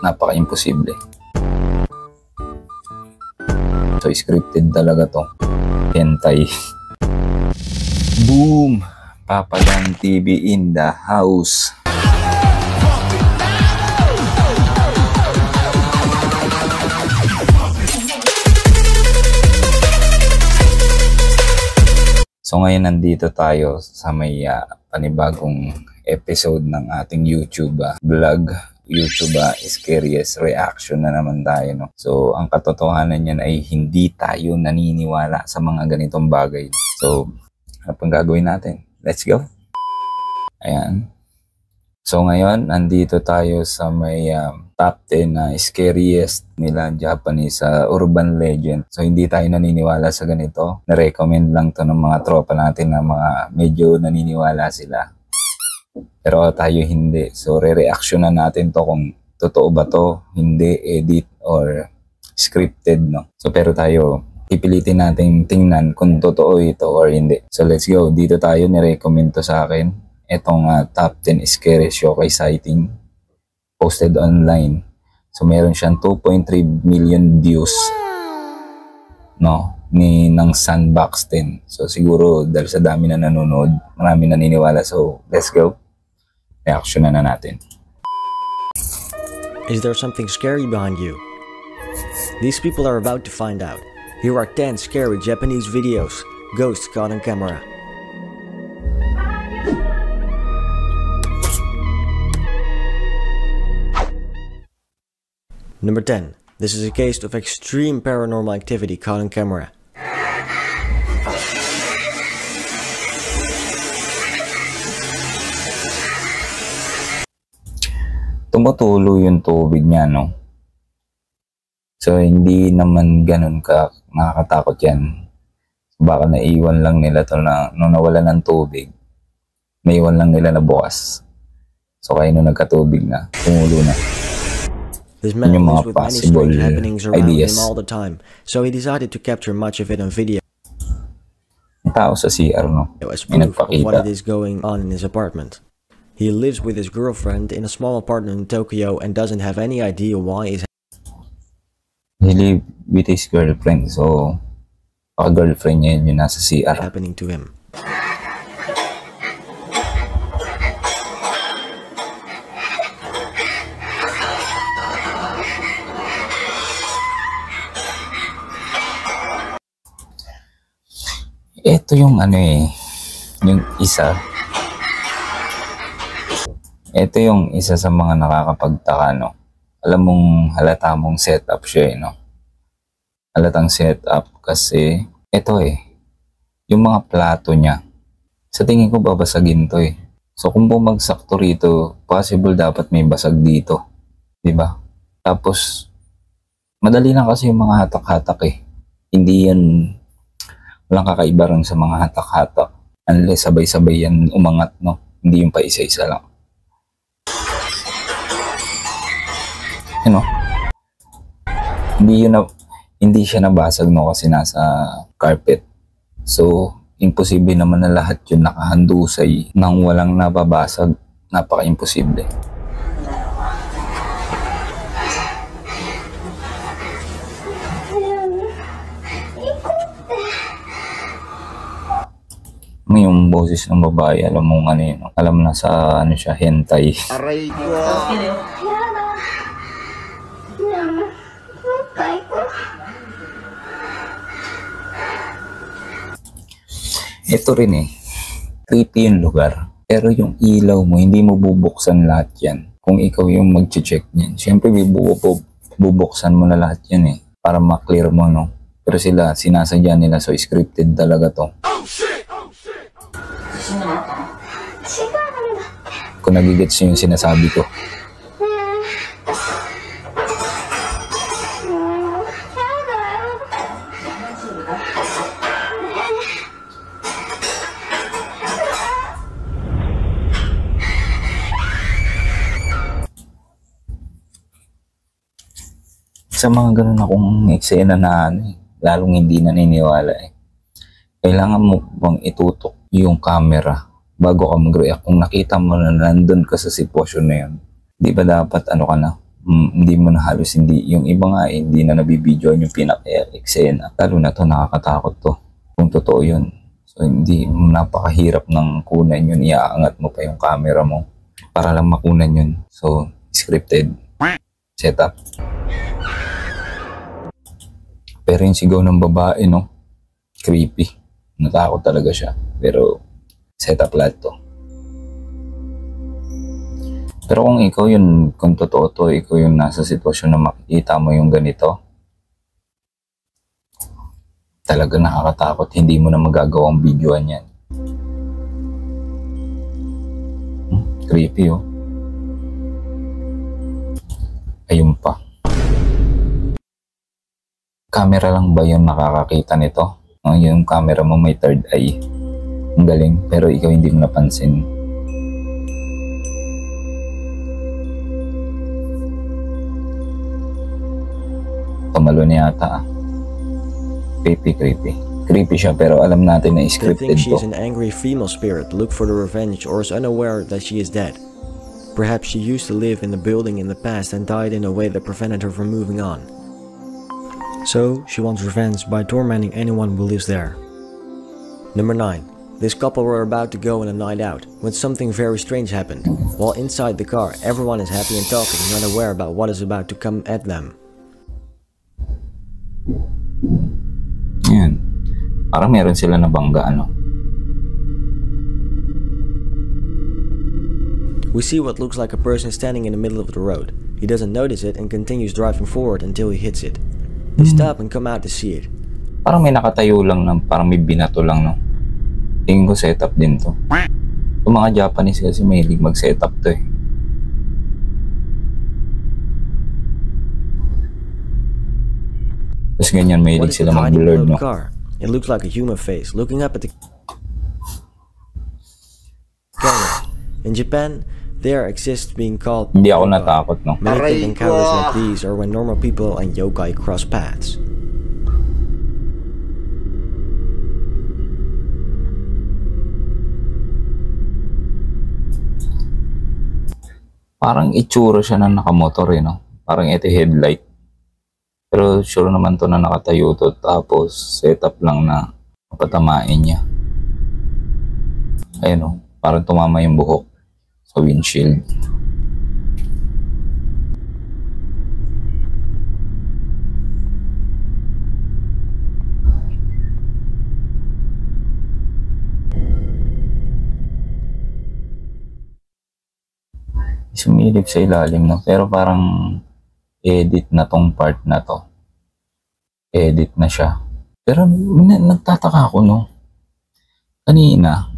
napaka-imposible. So scripted talaga to. Hentai. Boom! Papa Dan TV in the house. So ngayon nandito tayo sa may panibagong episode ng ating YouTube vlog. YouTube Scariest Reaction na naman tayo, no? So ang katotohanan niyan ay hindi tayo naniniwala sa mga ganitong bagay. So ano pang gagawin natin? Let's go! Ayan. So ngayon nandito tayo sa may top 10 na scariest nila Japanese urban legend. So hindi tayo naniniwala sa ganito. Na-recommend lang to ng mga tropa natin na mga medyo naniniwala sila. Pero tayo hindi. So re-reaction na natin to kung totoo ba to, hindi, edit, or scripted, no? So pero tayo, pipilitin natin tingnan kung totoo ito or hindi. So let's go. Dito tayo, ni-recommend to sa akin. Itong top 10 scary showcase sighting posted online. So meron siyang 2.3 million views, no, ng Sandbox 10. So siguro dahil sa dami na nanonood, marami naniniwala. So let's go. Reaction na natin. Is there something scary behind you? These people are about to find out. Here are 10 scary Japanese videos. Ghosts caught on camera. Number 10. This is a case of extreme paranormal activity caught on camera. Tumutulo yung tubig niya, no? So hindi naman ganun ka nakakatakot yan. Baka naiwan lang nila to na nung nawala ng tubig, naiwan lang nila na bukas. So kaya nung nagkatubig na, tumulo na. This man lives with many strange happenings around ideas. him all the time, so he decided to capture much of it on video. Ang tao sa CR, no? As proof of what it is going on in his apartment. He lives with his girlfriend in a small apartment in Tokyo and doesn't have any idea why he's... He lives with his girlfriend, so girlfriend niya yun nasa CR. Happening to him. Ito yung yung isa. Ito yung isa sa mga nakakapagtaka, no? Alam mong halata mong setup siya, no? Halatang setup kasi ito yung mga plato niya. Sa tingin ko babasagin to So kung bumagsak to rito, possible dapat may basag dito. Diba? Tapos, madali lang kasi yung mga hatak-hatak Hindi yan, walang kakaiba rin sa mga hatak-hatak. Unless sabay-sabay yan umangat, no? Hindi yung pa isa-isa lang. You know? Hindi siya nabasag, no? Kasi nasa carpet. So, imposible naman na lahat yun nakahandusay nang walang nababasag. Napaka-imposible. Yung boses ng babae, alam mo alam na sa siya, hentai. Aray ko. Ito rin creepy yung lugar. Pero yung ilaw mo, hindi mo bubuksan lahat yan. Kung ikaw yung mag-check niyan, syempre bubuksan mo na lahat yan para ma-clear mo, no? Pero sila, sinasadya nila, so scripted talaga to. Kung nagigets nyo yung sinasabi ko. Sa mga ganun akong eksena na lalong hindi naniniwala Kailangan mo bang itutok yung camera bago ka mag-react kung nakita mo na nandun ka sa sitwasyon na yun. Di ba dapat hindi mo na halos hindi, yung iba nga hindi na nabibidyoan yung pinaka-eksena. Lalo na to, nakakatakot to. Kung totoo yun. So hindi, napakahirap ng kunan yun. Iaangat mo pa yung camera mo para lang makunan yun. So, scripted setup. Pero yung sigaw ng babae, no? Creepy. Natakot talaga siya. Pero, setup lahat to. Pero kung ikaw yun, kung totoo to, ikaw yung nasa sitwasyon na makikita mo yung ganito, talaga nakakatakot. Hindi mo na magagawang videoan yan. Creepy, oh. Ayun pa. Camera lang ba yung nakakakita nito? Yung camera mo may third eye. Ang galing, pero ikaw hindi mo napansin. Tumalo niya yata. Creepy. Creepy siya, pero alam natin na They scripted think she to. is an angry female spirit, look for the revenge, or is unaware that she is dead. Perhaps she used to live in the building in the past and died in a way that prevented her from moving on. So, she wants revenge by tormenting anyone who lives there. Number 9. This couple were about to go on a night out when something very strange happened. While inside the car, everyone is happy and talking, not aware about what is about to come at them. Yan. Parang meron sila nabangga, ano? We see what looks like a person standing in the middle of the road. He doesn't notice it and continues driving forward until he hits it. They stop and come out to see it. Parang may nakatayo lang, parang may binato lang, no? Tingin ko setup din to. Yung mga Japanese kasi mahilig mag-setup to, eh. Tapos ganyan, What mahilig is the sila hiding mag-blur, below no? the car? It looks like a human face looking up at the camera. In Japan, there exists being called Hindi ako yokai. natakot, no? Many think encounters like these are when normal people and yokai cross paths. Parang itsura siya na nakamotor, eh, no? Parang ito headlight. Pero sure naman to na nakatayo to. Tapos setup lang na patamain niya. Ayun, no? Parang tumama yung buhok sa windshield. Sumilip sa ilalim, no? Pero parang edit na tong part na to. Edit na siya. Pero nagtataka ako, no? Kanina,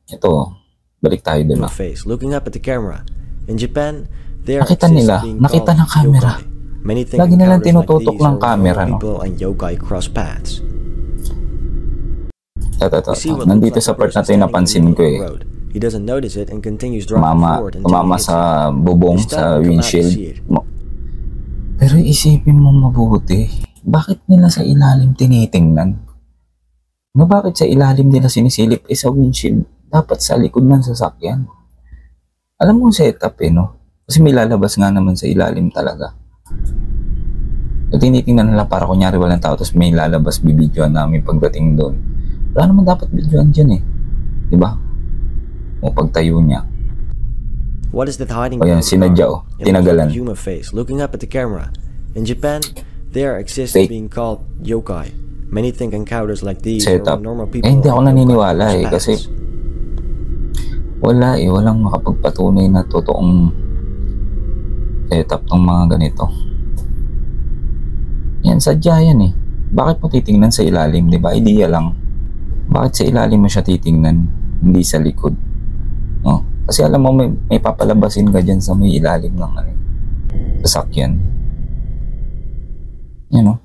ito, balik tayo doon, no? Face looking up at the camera. In Japan, there Nakita exists nila, being nakita called ng camera. yokai. Many think Lagi nilang encounters like tinututok these ng are when camera, normal no? people and yokai cross paths. Ito. We see what Nandito looks sa like a part na person to yung standing in the napansin middle ko, of the eh. road. He doesn't notice it and continues driving forward until Tumama he hits it. sa bubong, They stop sa and come out to windshield. see it. Pero isipin mo mabuti, bakit nila sa ilalim tinitingnan? No, bakit sa ilalim nila sinisilip? Sa windshield, dapat sa likod ng sasakyan. Alam mo setup, eh, no? Kasi may lalabas nga naman sa ilalim talaga. So, tinitingnan nila para kunyari walang tao, tapos may lalabas, bibidyoan namin pagdating doon. Wala naman dapat bidyoan dyan, eh. Diba? O pagtayo niya. What is that hiding? O yan, sinadya, oh. It looks like Tinagalan. a human face looking up at the camera. In Japan, there exists Fake. being called yokai. Many think encounters like these are Setup. when normal people Hindi ako and yokai naniniwala, cross eh. Kasi paths. walang makapagpatunay na totoong setup ng mga ganito. Yan, sadya yan, eh. Bakit mo titingnan sa ilalim, di ba? Idea lang. Bakit sa ilalim mo siya titingnan, hindi sa likod? No? Kasi alam mo, may papalabasin ka dyan sa may ilalim ng sasakyan. Yan, no?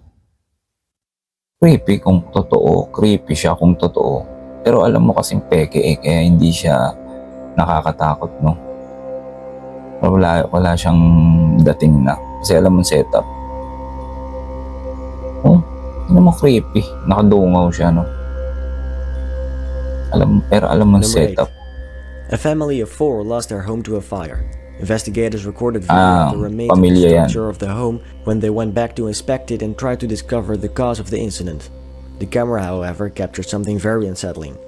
Creepy kung totoo. Creepy siya kung totoo. Pero alam mo kasing peke, eh, kaya hindi siya nakakatakot, no? Pero wala siyang dating na. Kasi alam mo setup. Oh, ano mo creepy. Nakadungaw siya, no? Pero alam mo Number setup. 8. A family of 4 lost their home to a fire. Investigators recorded video of the remains of the pamilya yan. structure of the home when they went back to inspect it and tried to discover the cause of the incident. The camera, however, captured something very unsettling.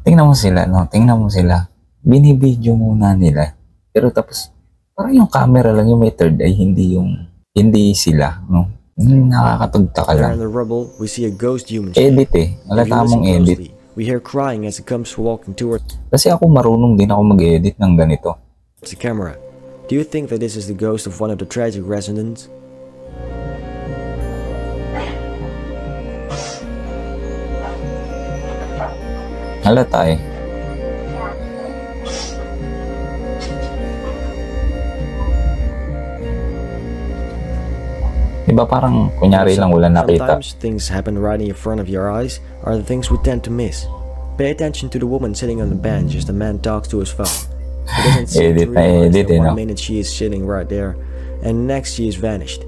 Tingnan mo sila, no? Tingnan mo sila. Binibidyo muna nila. Pero tapos, parang yung camera lang yung may third eye, hindi sila, no? Nakakatagtaka There lang. in the rubble, we see a ghost human. Edit eh. If you Halata listen mong edit. closely, we hear crying as it comes walking towards Kasi ako marunong din ako mag-edit ng ganito. the camera. Do you think that this is the ghost of one of the tragic residents? Halata eh. Diba parang kunyari lang wala nakita. Sometimes things happen right in front of your eyes are the things we tend to miss. Pay attention to the woman sitting on the bench as the man talks to his phone. He doesn't seem to Edit na realize edit that eh, no? one minute she is sitting right there and next she is vanished.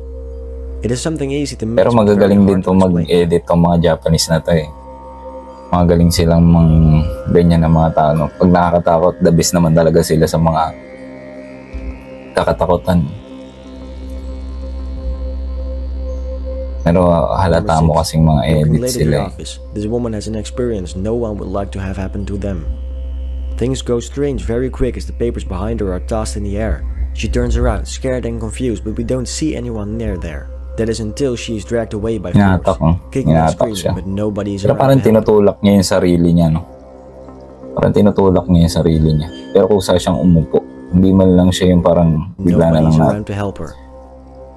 It is something easy to miss. Pero but very magagaling din hard to to explain. mag-edit tong mga Japanese na to eh. Magaling silang ganyan na mga tao. No? Pag nakakatakot, the best naman talaga sila sa mga kakatakutan. Pero halata mo kasing mga Working edit late at sila the eh. office, this woman has an experience no one would like to have happen to them. Things go strange very quick as the papers behind her are tossed in the air. She turns around, scared and confused, but we don't see anyone near there. That is until she is dragged away by Hinahatak, force, kicking and hinahatak siya. screaming, but nobody is Pero around parang to help her. tinutulak niya yung sarili niya, no? Parang tinutulak niya yung sarili niya. Pero kusa siyang umupo. Hindi man lang siya yung parang bigla na Nobody lang is na, around to help her.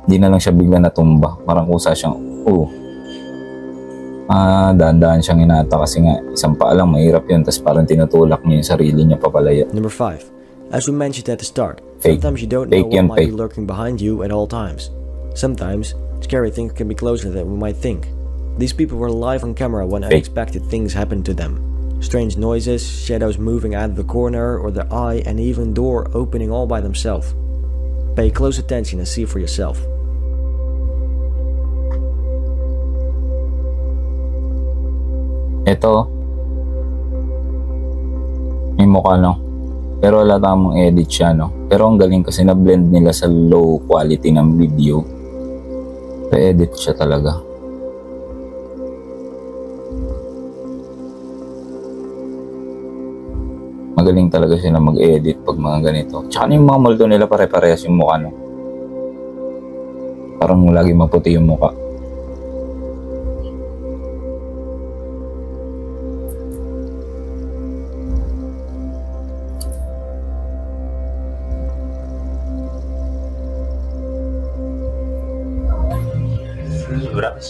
hindi na lang siya bigla natumba. Parang kusa siyang, dahan-dahan siyang hinata kasi nga isang paa lang mahirap yun. Tapos parang tinutulak niya yung sarili niya papalaya. Number 5. As we mentioned at the start, Fake. sometimes you don't know Fake what yan, might be fake. lurking behind you at all times. Sometimes, scary things can be closer than we might think. These people were live on camera when Fake. unexpected things happened to them. Strange noises, shadows moving out of the corner or the eye, and even door opening all by themselves. Pay close attention and see for yourself. Ito, may mukha, no? Pero wala tamang edit siya, no? Pero ang galing kasi na-blend nila sa low quality ng video. So, edit siya talaga. Magaling talaga sila mag-edit pag mga ganito. Tsaka yung mga moldo nila pare-parehas yung mukha, no? Parang lagi maputi yung mukha.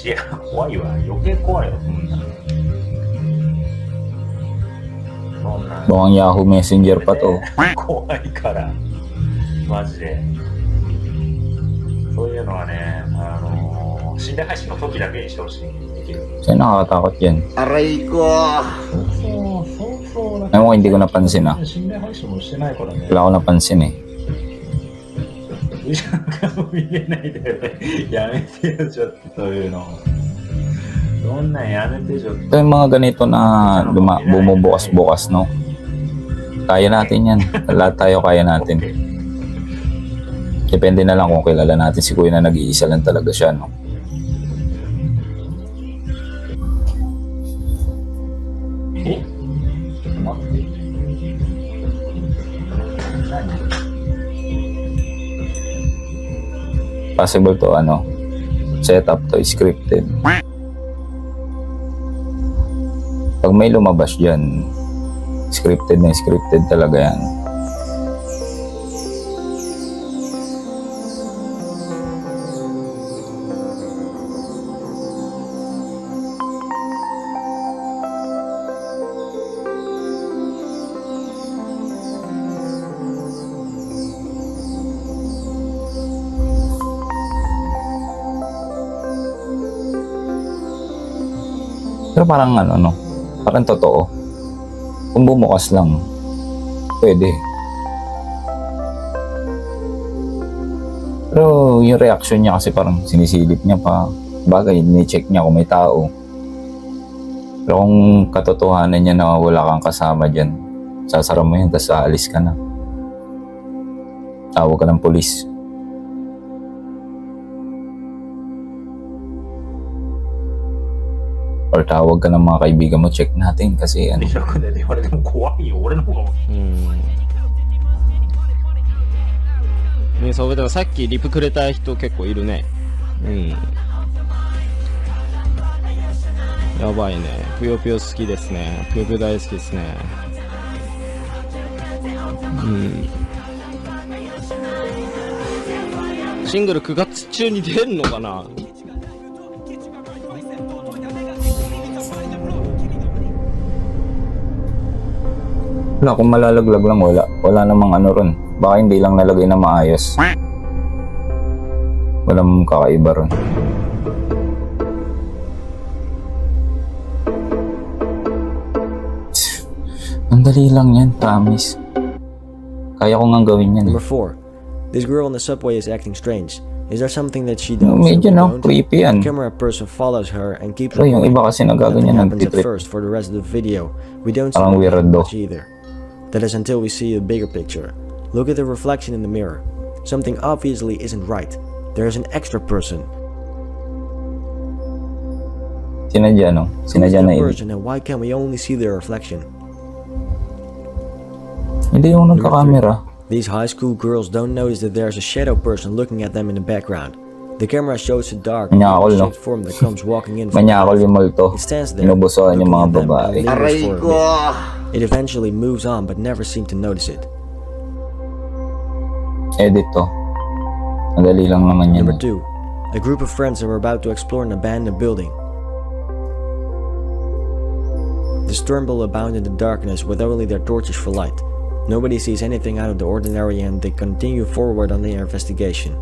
いや、怖いわ。余計怖いよ、そんな。そんな。 Mukhang Yahoo Messenger pa to. 怖いから。マジで。そういうのはね、心霊配信の時だけにしてほしい。できる。 Kasi nakakatakot yan. Aray ko! そう。 Ewan ko, hindi ko napansin ah. 心霊配信もしてないからね。 Wala ko napansin eh. 見れないでやめてよ、ちょっとそういうの。そんなんやめてちょっと。 Ito yung mga ganito na bumubukas-bukas, no? Kaya natin yan. Lahat tayo kaya natin. Depende na lang kung kilala natin si Kuya na nag-iisa lang talaga siya, no? Eh? ちょっと待って。何？ Possible to, setup to, scripted. Pag may lumabas dyan, scripted na scripted talaga yan. Pero parang parang totoo. Kung bumukas lang, pwede. Pero yung reaction niya kasi parang sinisilip niya pa. Bagay, ni-check niya kung may tao. Pero kung katotohanan niya na wala kang kasama dyan, sasara mo yun, tapos aalis ka na. Tawag ka ng polis. Or tawag ka ng mga kaibigan mo, check natin kasi ano. 近くで言われても怖いよ。俺の方が。ね、そうだからさっきリプくれた人結構いるね。やばいね。ぷよぷよ好きですね。ぷよぷよ大好きですね。シングル9月中に出んのかな。 Wala, kung malalaglag lang wala. Wala namang ano ron. Baka hindi lang nalagay na maayos. Walang kakaiba ron. Ang dali lang yan, promise. Kaya ko nga gawin yan. Number 4. This girl on the subway is acting strange. Is there something that she does? Medyo no, creepy yan. The camera person follows her and keeps Pero yung iba kasi nagaganyan ng happens at titrip. first for the rest of the video. We don't see Parang weirdo. much either. That is until we see a bigger picture. Look at the reflection in the mirror. Something obviously isn't right. There is an extra person. Sinadya no? Sinadya na edit. Person, and why can't we only see their reflection? Hindi yung nagka-camera. These high school girls don't notice that there's a shadow person looking at them in the background. The camera shows a dark, Manyakol, no? shaped form that comes walking in from Manyakol yung multo. It stands there, Inubusoan yung mga looking at them babae. and lingers for a bit. It eventually moves on but never seemed to notice it. Edit to. Madali lang naman yan. Number 2. A group of friends are about to explore an abandoned building. The storm will abound in the darkness with only their torches for light. Nobody sees anything out of the ordinary and they continue forward on their investigation.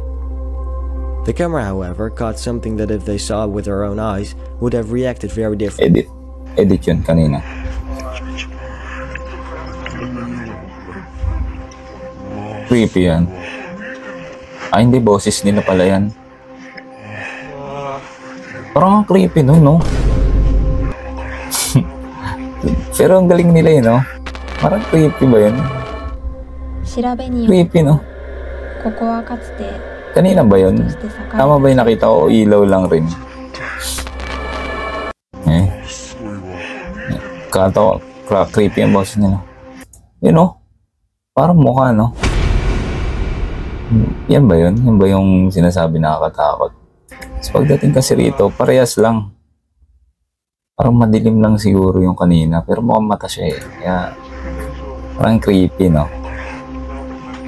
The camera, however, caught something that if they saw with their own eyes, would have reacted very differently. Edit yun kanina. Creepy yan. Ay, hindi, boses nila pala yan. Parang ang creepy nun, no? Pero ang galing nila yun, no? Parang creepy ba yun? 調べによる Creepy, no? ここはかつて Kanina ba yun? として栄えた Tama ba yung nakita ko? O ilaw lang rin? Eh? Katawa, creepy ang boses nila. Yun, no? Parang mukha, no? Yan ba yun? Yan ba yung sinasabi nakakatakot? So, pagdating kasi rito, parehas lang. Parang madilim lang siguro yung kanina, pero mukhang mata siya eh. Kaya, parang creepy, no?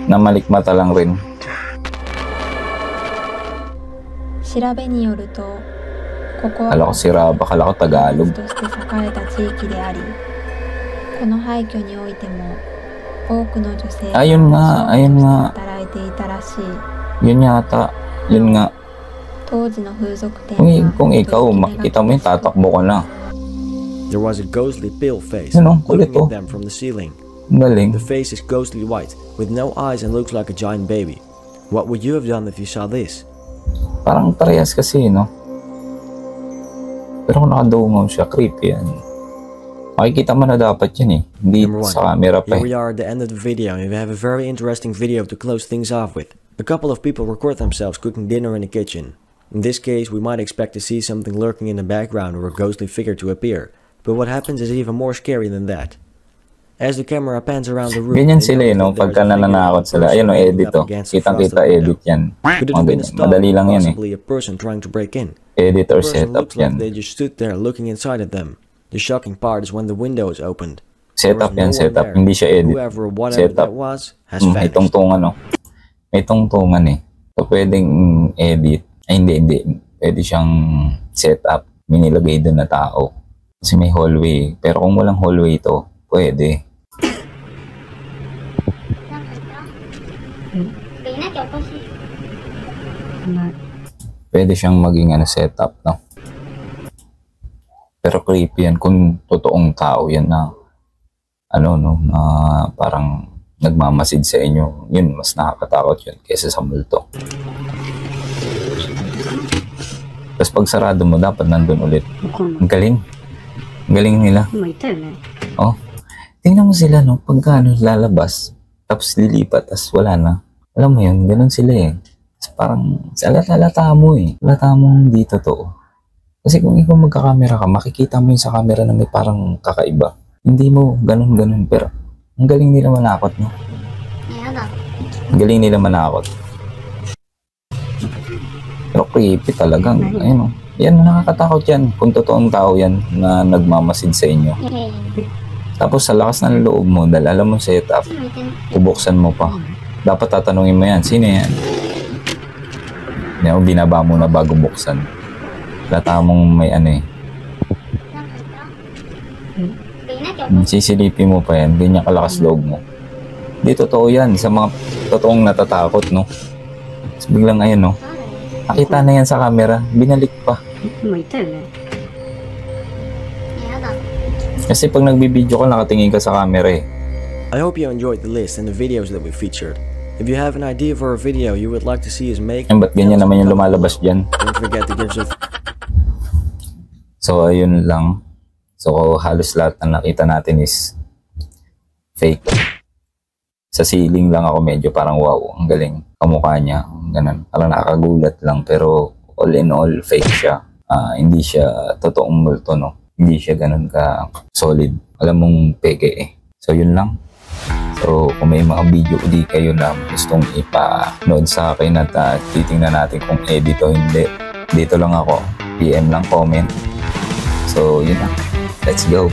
Namalikmata lang rin. 調べによるとここ Kala は ko si Raba, kala ko Tagalog. として栄えた地域でありこの廃墟においても多くの女性が Ayun nga, ayun nga. 働いていたらしい Yun yata. Yun nga. 当時の風俗店 Kung ikaw, makikita mo yun, tatakbo ka na. There was a ghostly pale face Yun, oh, kulit, looking oh. at them from the ceiling. Galing. The face is ghostly white, with no eyes and looks like a giant baby. What would you have done if you saw this? Parang parehas kasi, no? Pero kung nakadungaw siya, creepy yan. Makikita mo na dapat yan eh. Hindi Number 1. sa camera pa Here eh. we are at the end of the video and we have a very interesting video to close things off with. A couple of people record themselves cooking dinner in the kitchen. In this case, we might expect to see something lurking in the background or a ghostly figure to appear. But what happens is even more scary than that. As the camera pans around the room, Ganyan they sila eh, no? notice that Pagka there's a figure nananakot of a sila. person Ayun o, leaning edit up to. against the Kitang-kita frosted window. edit yan. Could it Mga have been a ganyan. stalker, Madali lang yan eh. possibly a person trying to break in? Edit or The person setup looks like yan. they just stood there looking inside at them. The shocking part is when the window is opened. Setup There yan, was no one setup. there. Hindi siya edit. Whoever or whatever Setup. that was has May vanished. tungtungan, no? May tungtungan eh. So, pwedeng edit. Ay, hindi. Pwede siyang setup. May nilagay doon na tao. Kasi may hallway. Pero kung walang hallway ito, pwede. いなきゃおかしい。 Pwede siyang maging setup, no? Pero creepy yan kung totoong tao yan na na parang nagmamasid sa inyo. Yun, mas nakakatakot yun kaysa sa multo. Tapos pag sarado mo, dapat nandun ulit. Ang galing. Ang galing nila. Oh, tingnan mo sila, no? Pagka lalabas, tapos lilipat, tapos wala na. Alam mo yun, ganun sila eh. Parang halata mo eh. Halata mo hindi totoo. Kasi kung ikaw magkakamera ka, makikita mo yun sa camera na may parang kakaiba. Hindi mo ganun-ganun, pero ang galing nila manakot, no? Ang galing nila manakot. Pero creepy talagang, ayun, no? Yan, nakakatakot yan kung totoong tao yan na nagmamasid sa inyo. Tapos sa lakas ng loob mo, dahil alam mo setup, bubuksan mo pa. Dapat tatanungin mo yan, sino yan? Yan, binaba mo na bago buksan. Lata mong may ano eh. Sisilipin mo pa yan, ganyan kalakas loob mo. Hindi totoo yan, sa mga totoong natatakot, no? Tapos biglang ayun, no? Nakita na yan sa camera, binalik pa. Kasi pag nagbibideo ka, nakatingin ka sa camera eh. I hope you enjoyed the list and the videos that we featured. If you have an idea for a video you would like to see us make, Ba't ganyan naman yung lumalabas dyan? don't forget to give us a So, ayun lang. So, halos lahat na nakita natin is fake. Sa ceiling lang ako medyo parang wow, ang galing. Kamukha niya, ganun. Parang nakakagulat lang, pero all in all, fake siya. Hindi siya totoong multo, no? Hindi siya ganun ka solid. Alam mong peke eh. So, yun lang. So, kung may mga video di kayo na gustong ipa-nood sa akin at titingnan natin kung edit o hindi, dito lang ako. PM lang, comment. So, yun lang. Let's go.